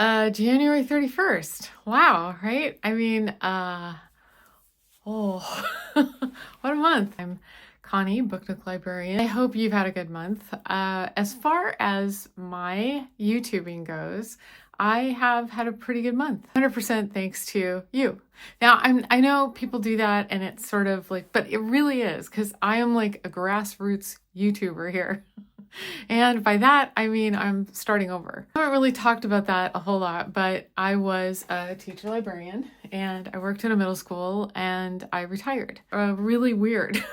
January 31st. Wow, right? I mean, oh, what a month. I'm Connie, Book Nook Librarian. I hope you've had a good month. As far as my YouTubing goes, I have had a pretty good month. 100% thanks to you. Now, I know people do that and it's sort of like, but it really is because I am like a grassroots YouTuber here. And by that, I mean I'm starting over. I haven't really talked about that a whole lot, but I was a teacher librarian and I worked in a middle school and I retired. Really weird.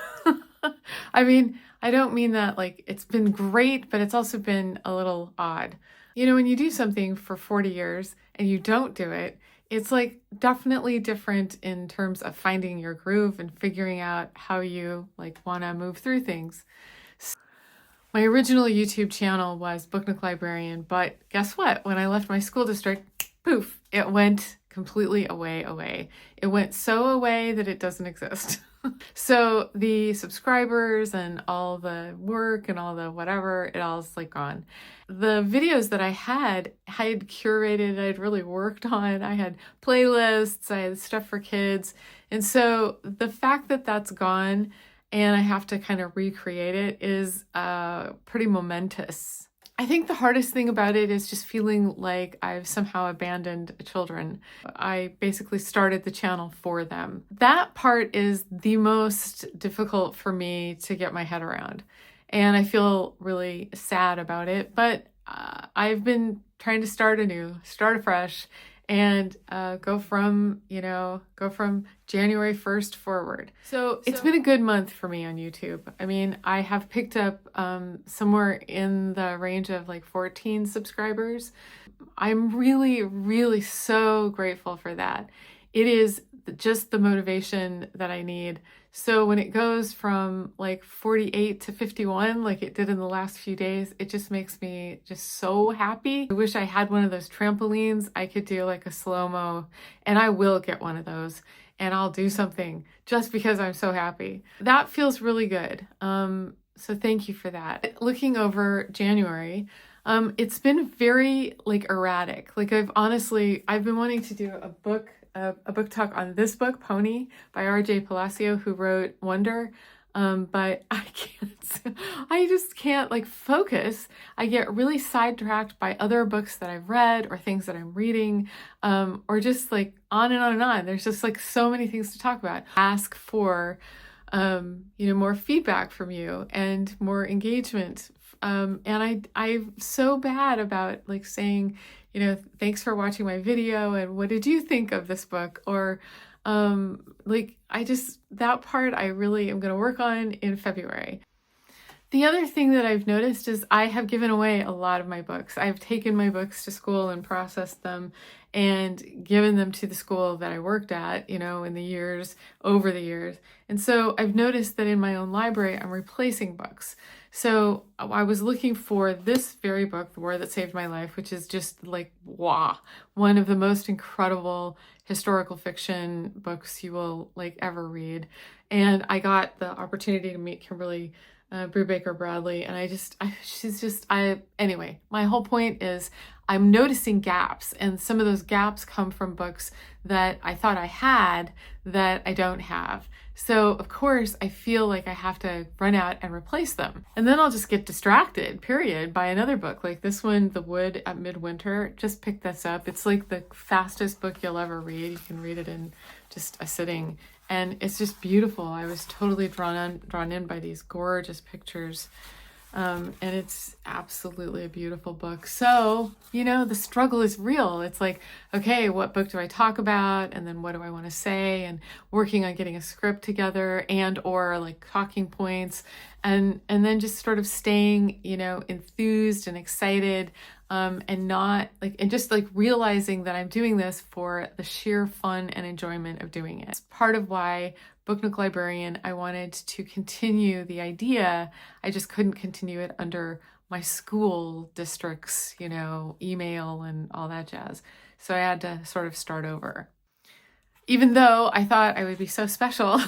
I mean, I don't mean that like it's been great, but it's also been a little odd. You know, when you do something for 40 years and you don't do it, it's like definitely different in terms of finding your groove and figuring out how you like want to move through things. My original YouTube channel was Book Nook Librarian, but guess what? When I left my school district, poof, it went completely away. It went so away that it doesn't exist. So the subscribers and all the work and all the whatever, it all's like gone. The videos that I had curated, I'd really worked on. I had playlists, I had stuff for kids. And so the fact that that's gone and I have to kind of recreate it is pretty momentous. I think the hardest thing about it is just feeling like I've somehow abandoned children. I basically started the channel for them. That part is the most difficult for me to get my head around. And I feel really sad about it, but I've been trying to start afresh, and go from January 1st forward. So it's been a good month for me on YouTube. I mean, I have picked up somewhere in the range of like 14 subscribers. I'm really, really so grateful for that. It is just the motivation that I need. So when it goes from like 48 to 51, like it did in the last few days, it just makes me just so happy. I wish I had one of those trampolines. I could do like a slow-mo, and I will get one of those and I'll do something just because I'm so happy. That feels really good. So thank you for that. Looking over January, it's been very like erratic. Like I've been wanting to do a book talk on this book, Pony, by R.J. Palacio, who wrote Wonder. But I just can't like focus. I get really sidetracked by other books that I've read or things that I'm reading, or just like on and on and on. There's just like so many things to talk about. Ask for, more feedback from you and more engagement. And I'm so bad about like saying, thanks for watching my video and what did you think of this book? Or that part I really am going to work on in February. The other thing that I've noticed is I have given away a lot of my books. I've taken my books to school and processed them and given them to the school that I worked at, over the years. And so I've noticed that in my own library, I'm replacing books. So I was looking for this very book, The War That Saved My Life, which is just like, wow, one of the most incredible historical fiction books you will like ever read. And I got the opportunity to meet Kimberly Brubaker Bradley, and anyway, my whole point is I'm noticing gaps, and some of those gaps come from books that I thought I had that I don't have. So of course I feel like I have to run out and replace them. And then I'll just get distracted, period, by another book. Like this one, The Wood at Midwinter, just pick this up. It's like the fastest book you'll ever read. You can read it in just a sitting. And it's just beautiful. I was totally drawn in by these gorgeous pictures. And it's absolutely a beautiful book. So, the struggle is real. It's like, okay, what book do I talk about? And then what do I want to say? And working on getting a script together or like talking points. And then just sort of staying, enthused and excited, and just like realizing that I'm doing this for the sheer fun and enjoyment of doing it. It's part of why Book Nook Librarian, I wanted to continue the idea. I just couldn't continue it under my school district's, email and all that jazz. So I had to sort of start over. Even though I thought I would be so special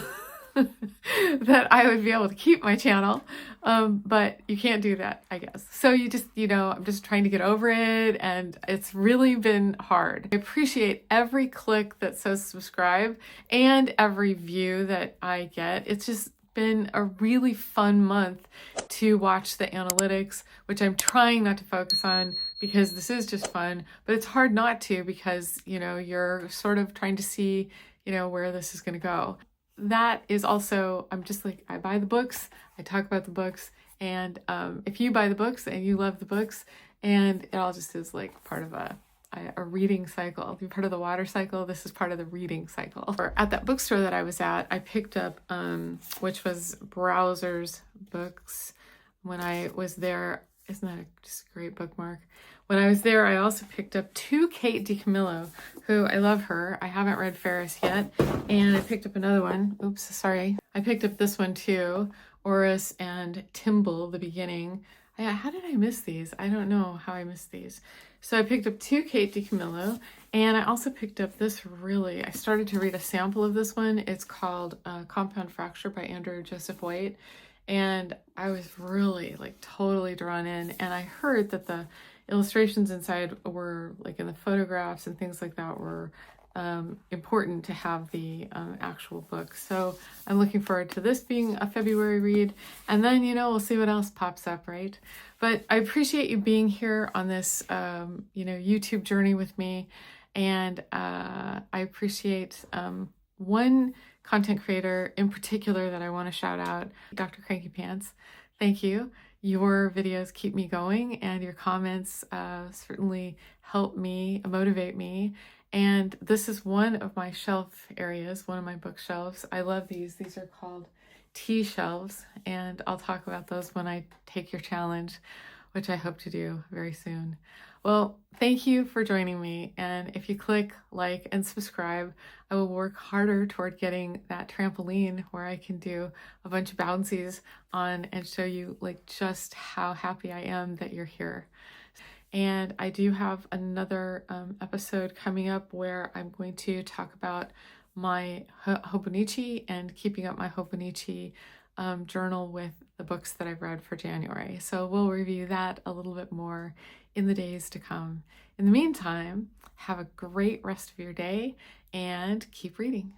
that I would be able to keep my channel. But you can't do that, I guess. So you just, I'm just trying to get over it, and it's really been hard. I appreciate every click that says subscribe and every view that I get. It's just been a really fun month to watch the analytics, which I'm trying not to focus on because this is just fun, but it's hard not to because, you're sort of trying to see, where this is going to go. That is also, I'm just like, I buy the books, I talk about the books, and if you buy the books and you love the books, and it all just is like part of a reading cycle. If you're part of the water cycle, this is part of the reading cycle. Or at that bookstore that I was at, I picked up, which was Browser's Books when I was there. Isn't that just a great bookmark? When I was there, I also picked up 2 Kate DiCamillo, who I love her. I haven't read Ferris yet. And I picked up another one. Oops, sorry. I picked up this one too. Oris and Timble, The Beginning. How did I miss these? I don't know how I missed these. So I picked up 2 Kate DiCamillo, and I also picked up this I started to read a sample of this one. It's called Compound Fracture by Andrew Joseph White. And I was really totally drawn in. And I heard that the illustrations inside were in the photographs and things like that were important to have the actual book. So I'm looking forward to this being a February read, and then we'll see what else pops up, right? But I appreciate you being here on this YouTube journey with me, and I appreciate one content creator in particular that I want to shout out, Dr. Cranky Pants. Thank you. Your videos keep me going, and your comments certainly help me, motivate me. And this is one of my shelf areas, one of my bookshelves. I love these. These are called tea shelves, and I'll talk about those when I take your challenge, which I hope to do very soon. Well, thank you for joining me. And if you click like and subscribe, I will work harder toward getting that trampoline where I can do a bunch of bouncies on and show you just how happy I am that you're here. And I do have another episode coming up where I'm going to talk about my Hobonichi and keeping up my Hobonichi journal with the books that I've read for January. So we'll review that a little bit more in the days to come. In the meantime, have a great rest of your day and keep reading.